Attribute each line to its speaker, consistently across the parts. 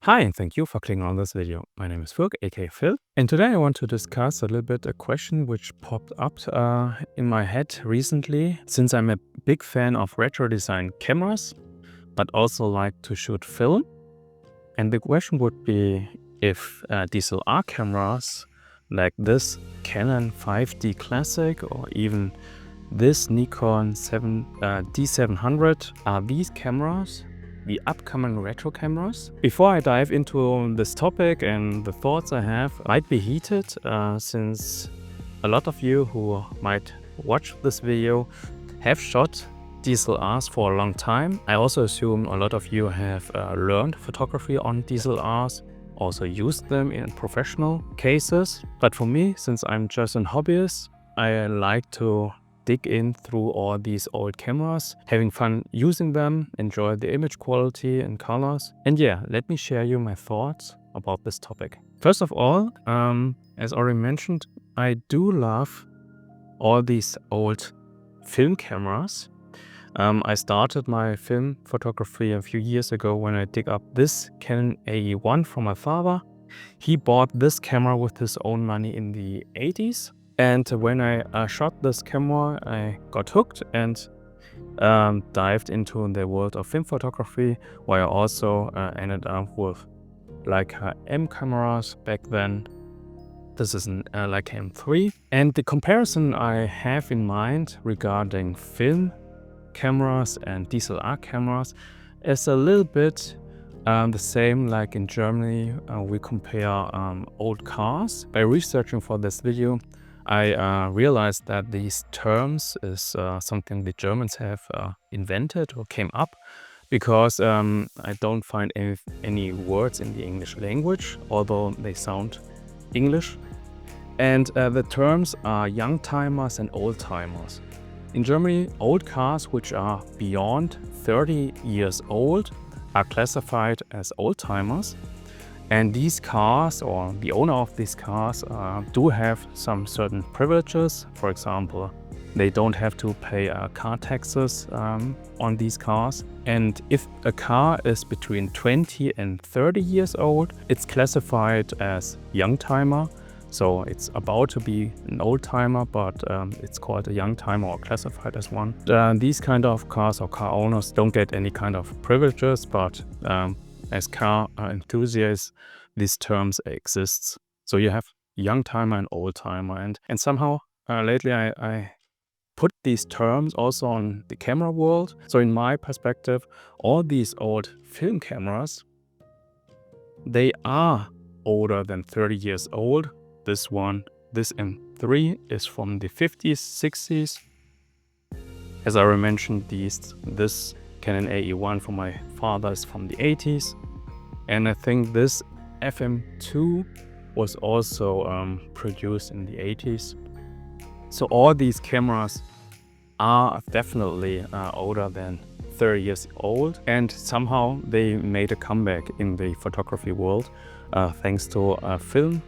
Speaker 1: Hi, and thank you for clicking on this video. My name is Furk, aka Phil, and today I want to discuss a little bit a question which popped up in my head recently, since I'm a big fan of retro design cameras, but also like to shoot film. And the question would be if DSLR cameras like this Canon 5D Classic or even this Nikon D700 are these cameras the upcoming retro cameras. Before I dive into this topic, and the thoughts I have might be heated since a lot of you who might watch this video have shot DSLRs for a long time. I also assume a lot of you have learned photography on DSLRs, also used them in professional cases. But for me, since I'm just a hobbyist, I like to dig in through all these old cameras, having fun using them, enjoy the image quality and colors. And yeah, let me share you my thoughts about this topic. First of all, as already mentioned, I do love all these old film cameras. I started my film photography a few years ago when I dig up this Canon AE1 from my father. He bought this camera with his own money in the 80s. And when I shot this camera, I got hooked and dived into the world of film photography, where I also ended up with Leica M cameras back then. This is an Leica M3. And the comparison I have in mind regarding film cameras and DSLR cameras is a little bit the same like in Germany. We compare old cars. By researching for this video, I realized that these terms is something the Germans have invented or came up, because I don't find any words in the English language, although they sound English. And the terms are young timers and old timers. In Germany, old cars which are beyond 30 years old are classified as old timers. And these cars, or the owner of these cars, do have some certain privileges. For example, they don't have to pay car taxes on these cars. And if a car is between 20 and 30 years old, it's classified as young timer. So it's about to be an old timer, but it's called a young timer or classified as one. These kind of cars or car owners don't get any kind of privileges, but as car enthusiasts, these terms exists. So you have young timer and old timer, and somehow lately I put these terms also on the camera world. So in my perspective, all these old film cameras, they are older than 30 years old. This M3 is from the 50s, 60s. As I already mentioned, this Canon AE1 from my father is from the 80s. And I think this FM2 was also produced in the 80s. So all these cameras are definitely older than 30 years old. And somehow they made a comeback in the photography world thanks to film,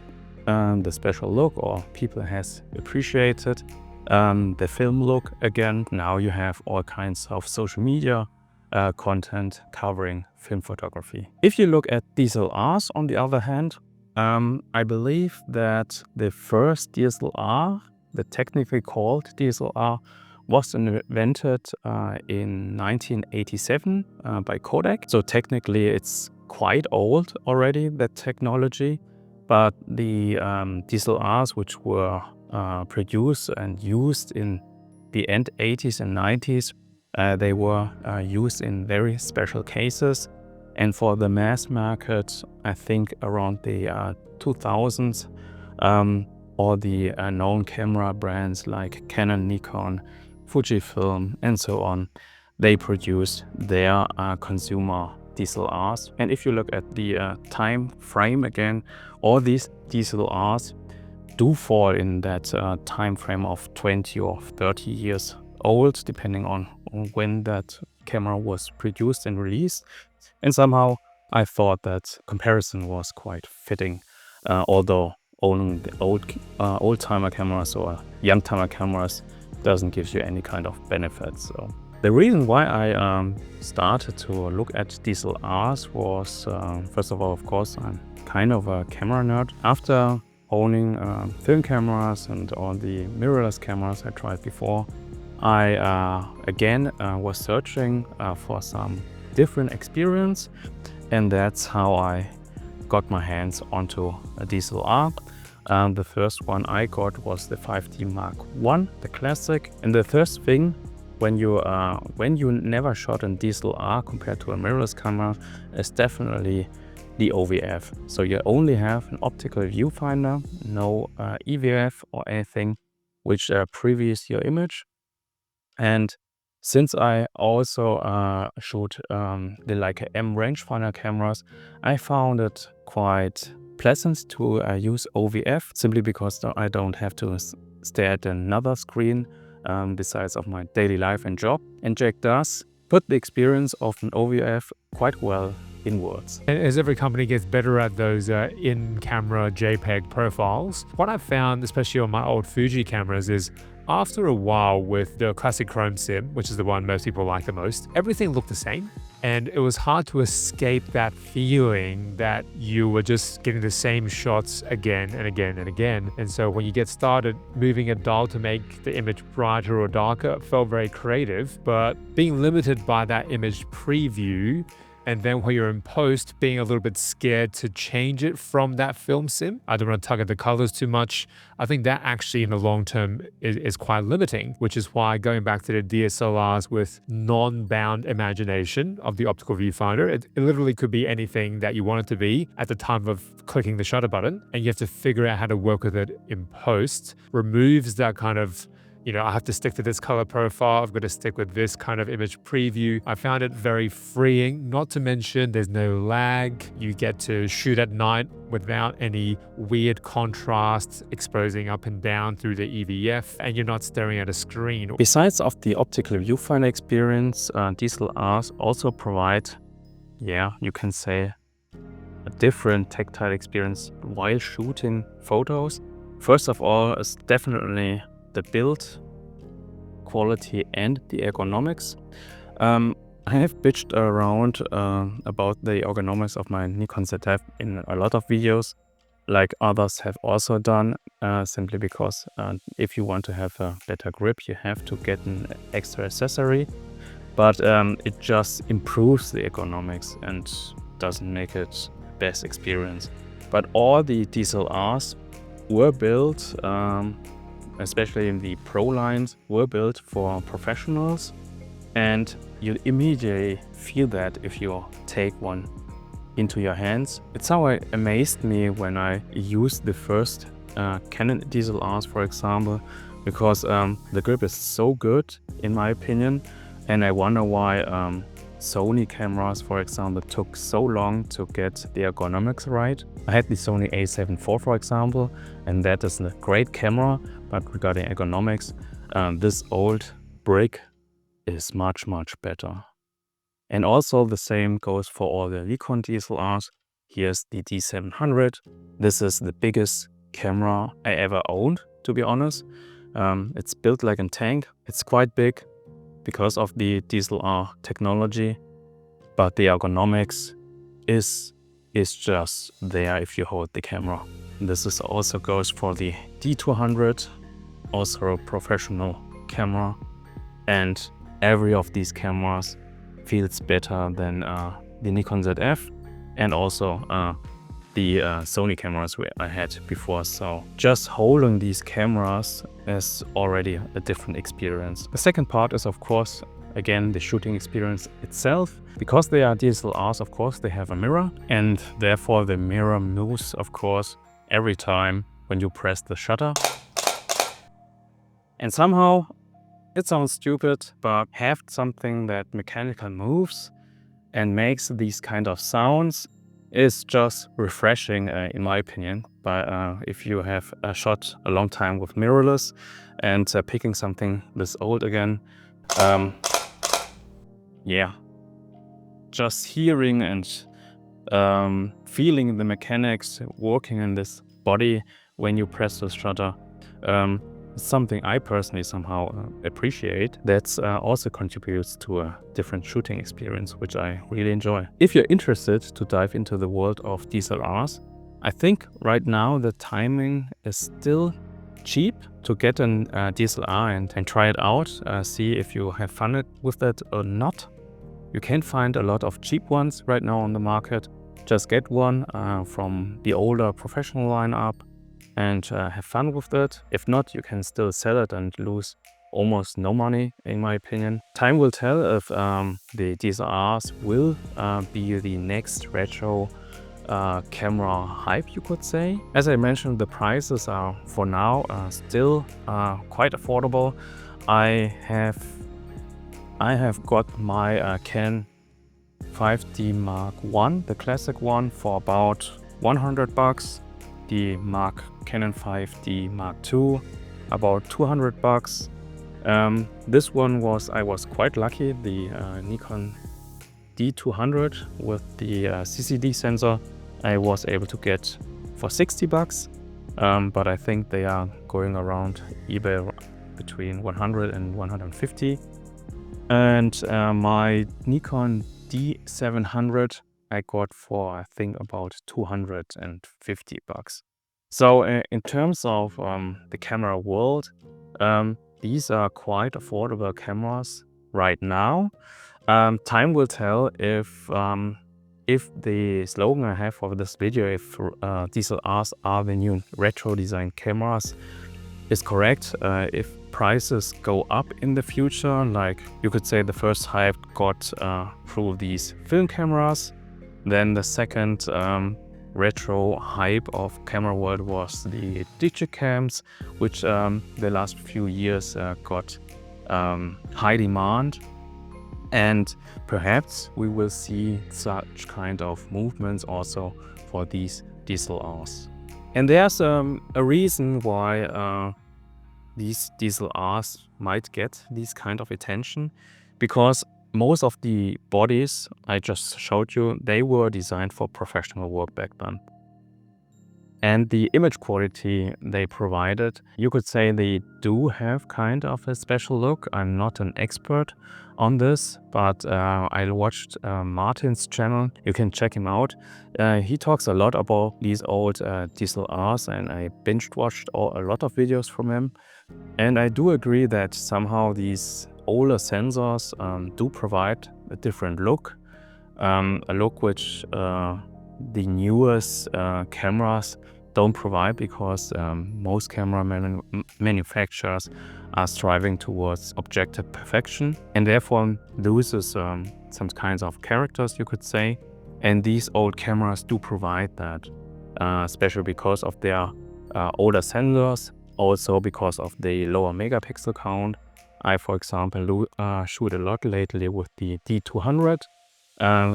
Speaker 1: the special look, or people has appreciated the film look again. Now you have all kinds of social media content covering film photography. If you look at DSLRs, on the other hand, I believe that the first DSLR, the technically called DSLR, was invented in 1987 by Kodak. So technically it's quite old already, that technology. But the DSLRs which were produced and used in the end 80s and 90s, they were used in very special cases. And for the mass market, I think around the 2000s, all the known camera brands like Canon, Nikon, Fujifilm, and so on, they produced their consumer DSLRs. And if you look at the time frame again, all these DSLRs do fall in that time frame of 20 or 30 years old, depending on when that camera was produced and released. And somehow I thought that comparison was quite fitting, although owning the old timer cameras or young timer cameras doesn't give you any kind of benefits. So The reason why I started to look at DSLRs was, first of all, of course, I'm kind of a camera nerd. After owning film cameras and all the mirrorless cameras I tried before, I again was searching for some different experience, and that's how I got my hands onto a DSLR. The first one I got was the 5D Mark I, the classic. And the first thing, when you never shot in DSLR compared to a mirrorless camera, is definitely the OVF. So you only have an optical viewfinder, no EVF or anything which previews your image. And since I also shoot the Leica M rangefinder cameras, I found it quite pleasant to use OVF, simply because I don't have to stare at another screen besides of my daily life and job. And Jack does put the experience of an OVF quite well in words.
Speaker 2: And as every company gets better at those in-camera JPEG profiles, what I've found, especially on my old Fuji cameras, is after a while with the classic Chrome sim, which is the one most people like the most, everything looked the same. And it was hard to escape that feeling that you were just getting the same shots again and again and again. And so when you get started moving a dial to make the image brighter or darker, it felt very creative. But being limited by that image preview, and then when you're in post, being a little bit scared to change it from that film sim, I don't want to tug at the colors too much. I think that actually in the long term is quite limiting, which is why going back to the DSLRs with non-bound imagination of the optical viewfinder, it literally could be anything that you want it to be at the time of clicking the shutter button, and you have to figure out how to work with it in post, removes that kind of, I have to stick to this color profile, I've got to stick with this kind of image preview. I found it very freeing, not to mention there's no lag. You get to shoot at night without any weird contrasts exposing up and down through the EVF, and you're not staring at a screen.
Speaker 1: Besides of the optical viewfinder experience, DSLRs also provide, you can say, a different tactile experience while shooting photos. First of all, is definitely the build quality and the ergonomics. I have bitched around about the ergonomics of my Nikon Zf in a lot of videos, like others have also done, simply because if you want to have a better grip, you have to get an extra accessory, but it just improves the ergonomics and doesn't make it best experience. But all the DSLRs were built, especially in the Pro lines, were built for professionals, and you immediately feel that if you take one into your hands. It's how it amazed me when I used the first Canon DSLRs, for example, because the grip is so good in my opinion, and I wonder why Sony cameras, for example, took so long to get the ergonomics right. I had the Sony A7 IV, for example, and that is a great camera, but regarding ergonomics, this old brick is much, much better. And also the same goes for all the Nikon DSLRs. Here's the D700. This is the biggest camera I ever owned, to be honest. It's built like a tank. It's quite big because of the DSLR technology, but the ergonomics is just there if you hold the camera. This is also goes for the D200, also a professional camera, and every of these cameras feels better than the Nikon Zf and also the Sony cameras I had before. So just holding these cameras is already a different experience. The second part is, of course, again, the shooting experience itself. Because they are DSLRs, of course, they have a mirror, and therefore the mirror moves, of course, every time when you press the shutter. And somehow, it sounds stupid, but have something that mechanical moves and makes these kind of sounds is just refreshing, in my opinion. But if you have shot a long time with mirrorless and picking something this old again, just hearing and feeling the mechanics working in this body when you press the shutter It's something I personally somehow appreciate. That also contributes to a different shooting experience, which I really enjoy. If you're interested to dive into the world of DSLRs, I think right now the timing is still cheap to get an DSLR and try it out, see if you have fun with that or not. You can find a lot of cheap ones right now on the market. Just get one from the older professional lineup and have fun with it. If not, you can still sell it and lose almost no money, in my opinion. Time will tell if the DSLRs will be the next retro camera hype, you could say. As I mentioned, the prices are for now still quite affordable. I have got my Canon 5D Mark I, the classic one, for about 100 bucks. The Canon 5D Mark II, about 200 bucks. This one I was quite lucky, the Nikon D200 with the CCD sensor I was able to get for 60 bucks. But I think they are going around eBay between 100 and 150. And my Nikon D700 I got for, I think, about 250 bucks. So in terms of the camera world, these are quite affordable cameras right now. Time will tell if the slogan I have for this video, if DSLRs are the new retro design cameras, is correct. If prices go up in the future, like you could say the first hype got through these film cameras, then the second retro hype of camera world was the digicams, which the last few years got high demand. And perhaps we will see such kind of movements also for these DSLRs. And there's a reason why these DSLRs might get this kind of attention, because most of the bodies I just showed you, they were designed for professional work back then. And the image quality they provided, you could say they do have kind of a special look. I'm not an expert on this, but I watched Martin's channel. You can check him out. He talks a lot about these old DSLRs, and I binge-watched a lot of videos from him. And I do agree that somehow these older sensors do provide a different look. A look which the newest cameras don't provide, because most camera manufacturers are striving towards objective perfection and therefore loses some kinds of characters, you could say. And these old cameras do provide that, especially because of their older sensors, also because of the lower megapixel count. I, for example, shoot a lot lately with the D200.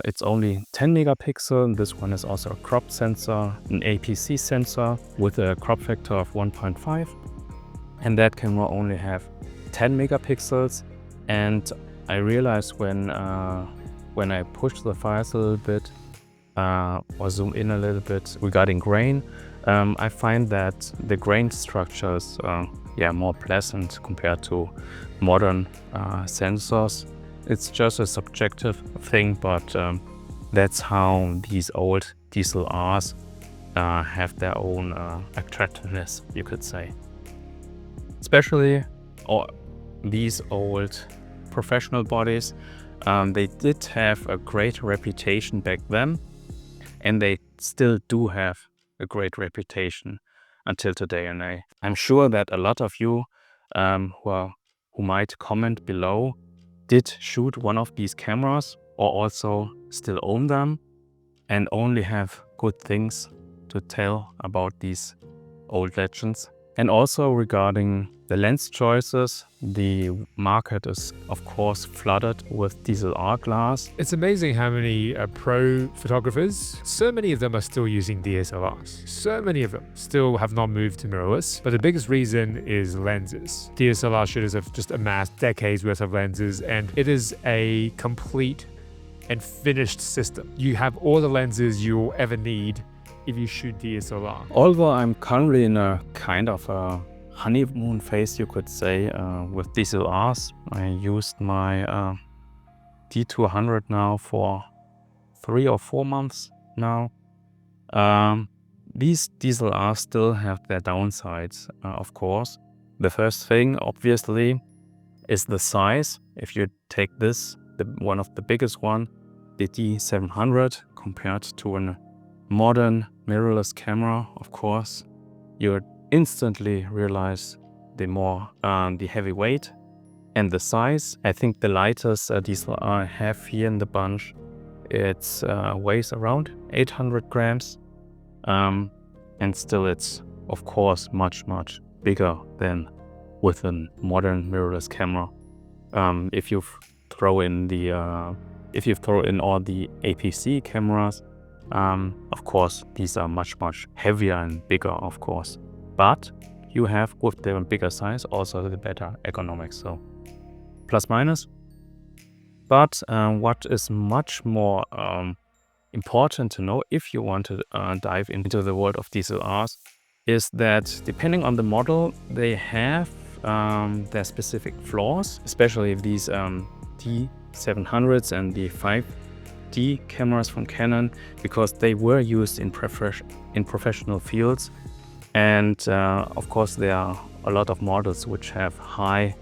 Speaker 1: It's only 10 megapixel. This one is also a crop sensor, an APC sensor with a crop factor of 1.5. And that camera only have 10 megapixels. And I realized when I push the files a little bit or zoom in a little bit regarding grain, I find that the grain structures more pleasant compared to modern sensors. It's just a subjective thing, but that's how these old DSLRs have their own attractiveness, you could say. Especially these old professional bodies, they did have a great reputation back then, and they still do have a great reputation until today. And I'm sure that a lot of you who might comment below did shoot one of these cameras or also still own them and only have good things to tell about these old legends. And also regarding the lens choices, the market is of course flooded with DSLR glass.
Speaker 2: It's amazing how many pro photographers, so many of them are still using DSLRs. So many of them still have not moved to mirrorless. But the biggest reason is lenses. DSLR shooters have just amassed decades worth of lenses, and it is a complete and finished system. You have all the lenses you'll ever need if you shoot DSLR.
Speaker 1: Although I'm currently in a kind of a honeymoon phase, you could say, with DSLRs. I used my D200 now for 3 or 4 months now. These DSLRs still have their downsides, of course. The first thing, obviously, is the size. If you take this, one of the biggest one, the D700, compared to a modern mirrorless camera, of course, you instantly realize the heavy weight and the size. I think the lightest DSLR I have here in the bunch, it weighs around 800 grams. And still it's, of course, much bigger than with a modern mirrorless camera. If you throw in all the APC cameras, of course, these are much heavier and bigger, of course. But you have, with the bigger size, also the better ergonomics, so plus minus. But what is much more important to know if you want to dive into the world of DSLRs is that depending on the model, they have their specific flaws, especially these D700s and the 5D cameras from Canon, because they were used in professional fields. And of course, there are a lot of models which have high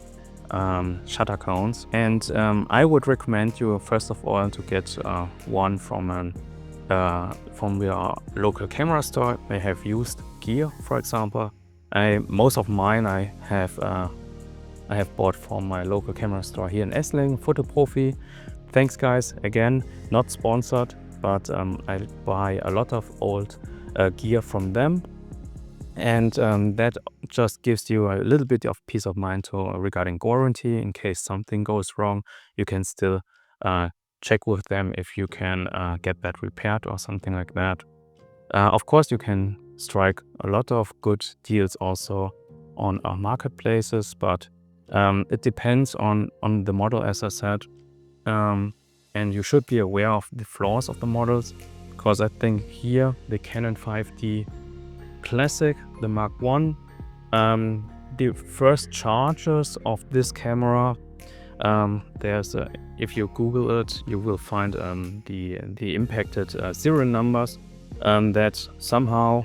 Speaker 1: shutter counts, and I would recommend you first of all to get one from your local camera store. They have used gear, for example. Most of mine I have bought from my local camera store here in Esslingen, Photo Profi. Thanks guys, again, not sponsored, but I buy a lot of old gear from them. And that just gives you a little bit of peace of mind regarding warranty. In case something goes wrong, you can still check with them if you can get that repaired or something like that. Of course, you can strike a lot of good deals also on marketplaces, but it depends on the model, as I said. And you should be aware of the flaws of the models, because I think here the Canon 5D Classic, the Mark I, the first charges of this camera, if you Google it, you will find the impacted serial numbers, that somehow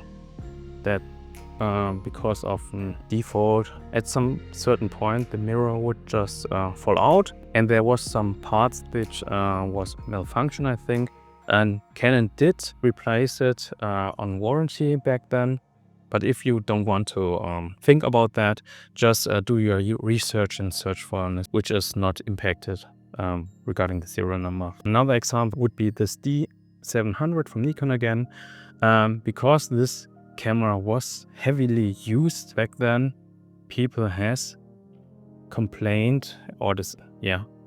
Speaker 1: because of default, at some certain point the mirror would just fall out, and there was some parts which was malfunction, I think, and Canon did replace it on warranty back then. But if you don't want to think about that, just do your research and search for one which is not impacted regarding the serial number. Another example would be this D700 from Nikon again. Because this camera was heavily used back then, people has complained, or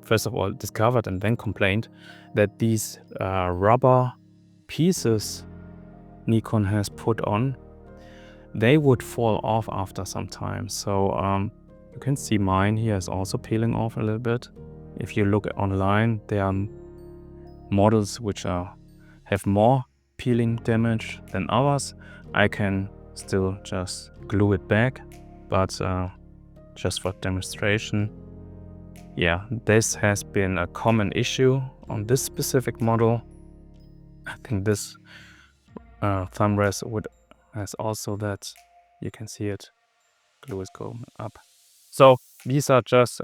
Speaker 1: first of all discovered and then complained, that these rubber pieces Nikon has put on, they would fall off after some time. So you can see mine here is also peeling off a little bit. If you look online, there are models which have more peeling damage than others. I can still just glue it back, but just for demonstration, yeah, this has been a common issue on this specific model. I think this thumb rest has also that. You can see it, glue is going up. So these are just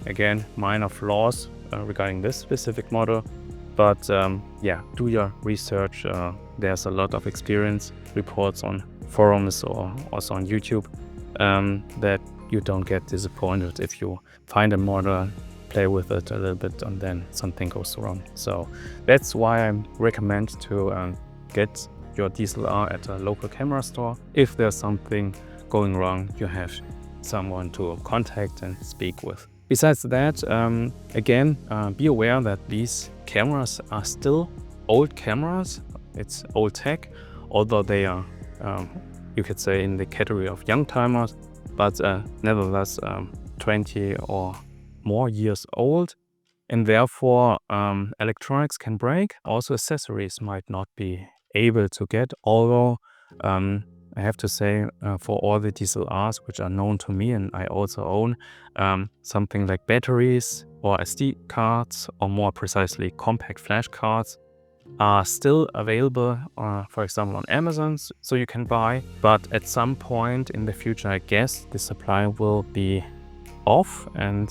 Speaker 1: again minor flaws regarding this specific model, but yeah, do your research. There's a lot of experience reports on forums or also on YouTube, that you don't get disappointed if you find a model, play with it a little bit, and then something goes wrong. So that's why I recommend to get your DSLR at a local camera store. If there's something going wrong, you have someone to contact and speak with. Besides that, again, be aware that these cameras are still old cameras. It's old tech, although they are, you could say, in the category of young timers, but nevertheless 20 or more years old. And therefore, electronics can break. Also, accessories might not be able to get, although I have to say, for all the DSLRs which are known to me and I also own, something like batteries or SD cards, or more precisely compact flash cards, are still available, for example, on Amazon, so you can buy. But at some point in the future, I guess the supply will be off, and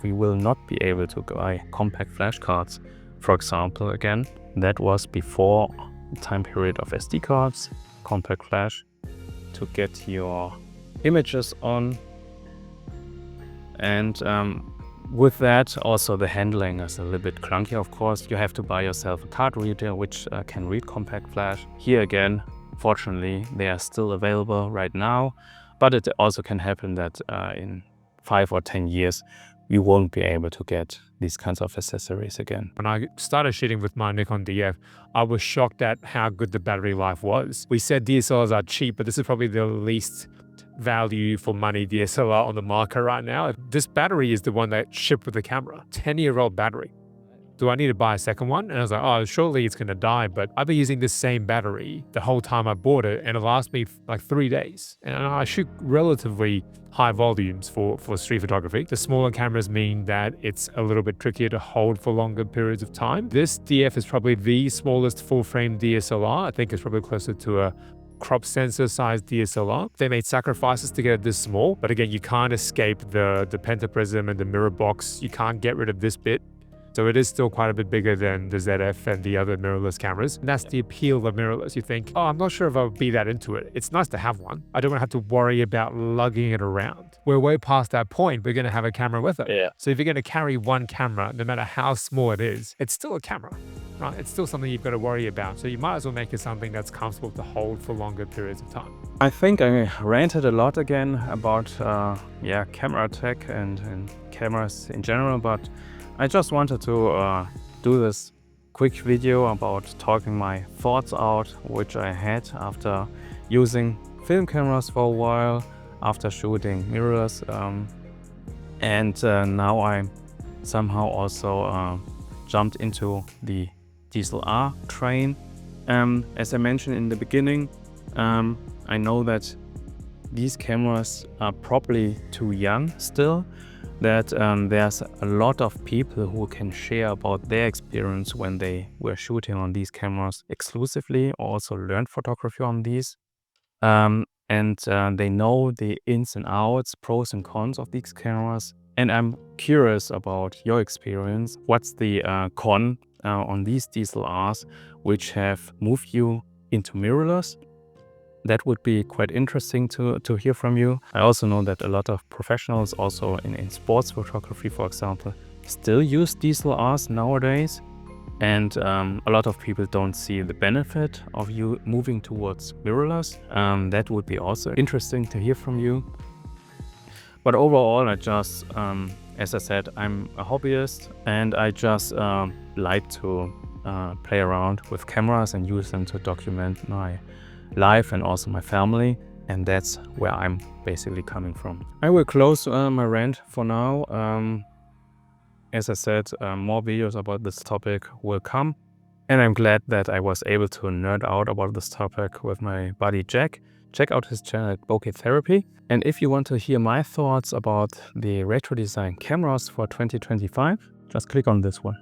Speaker 1: we will not be able to buy compact flash cards, for example, again. That was before the time period of SD cards, compact flash, to get your images on. And with that, also the handling is a little bit clunky, of course. You have to buy yourself a card reader which can read compact flash. Here again, fortunately, they are still available right now, but it also can happen that in 5 or 10 years, you won't be able to get these kinds of accessories again.
Speaker 2: When I started shooting with my Nikon DF, I was shocked at how good the battery life was. We said DSLRs are cheap, but this is probably the least value for money DSLR on the market right now. This battery is the one that shipped with the camera. 10-year-old battery. Do I need to buy a second one? And I was like, oh, surely it's gonna die, but I've been using this same battery the whole time I bought it, and it lasts me like 3 days. And I shoot relatively high volumes for street photography. The smaller cameras mean that it's a little bit trickier to hold for longer periods of time. This DF is probably the smallest full-frame DSLR. I think it's probably closer to a crop sensor sized DSLR. They made sacrifices to get it this small, but again, you can't escape the pentaprism and the mirror box. You can't get rid of this bit. So it is still quite a bit bigger than the ZF and the other mirrorless cameras. And that's the appeal of mirrorless. You think, oh, I'm not sure if I'll be that into it. It's nice to have one. I don't have to worry about lugging it around. We're way past that point. We're going to have a camera with it.
Speaker 1: Yeah.
Speaker 2: So if you're going to carry one camera, no matter how small it is, it's still a camera, right? It's still something you've got to worry about. So you might as well make it something that's comfortable to hold for longer periods of time.
Speaker 1: I think I ranted a lot again about camera tech and cameras in general, but I just wanted to do this quick video about talking my thoughts out, which I had after using film cameras for a while, after shooting mirrorless, and now I somehow also jumped into the DSLR train. As I mentioned in the beginning, I know that these cameras are probably too young still, that there's a lot of people who can share about their experience when they were shooting on these cameras exclusively, or also learned photography on these. And they know the ins and outs, pros and cons of these cameras. And I'm curious about your experience. What's the con on these DSLRs which have moved you into mirrorless? That would be quite interesting to hear from you. I also know that a lot of professionals, also in sports photography, for example, still use DSLRs nowadays. And a lot of people don't see the benefit of you moving towards mirrorless. That would be also interesting to hear from you. But overall, I just, as I said, I'm a hobbyist, and I just like to play around with cameras and use them to document my life and also my family, and that's where I'm basically coming from. I will close my rant for now. As I said, more videos about this topic will come, and I'm glad that I was able to nerd out about this topic with my buddy Jack. Check out his channel at Bokeh Therapy. And if you want to hear my thoughts about the retro design cameras for 2025, just click on this one.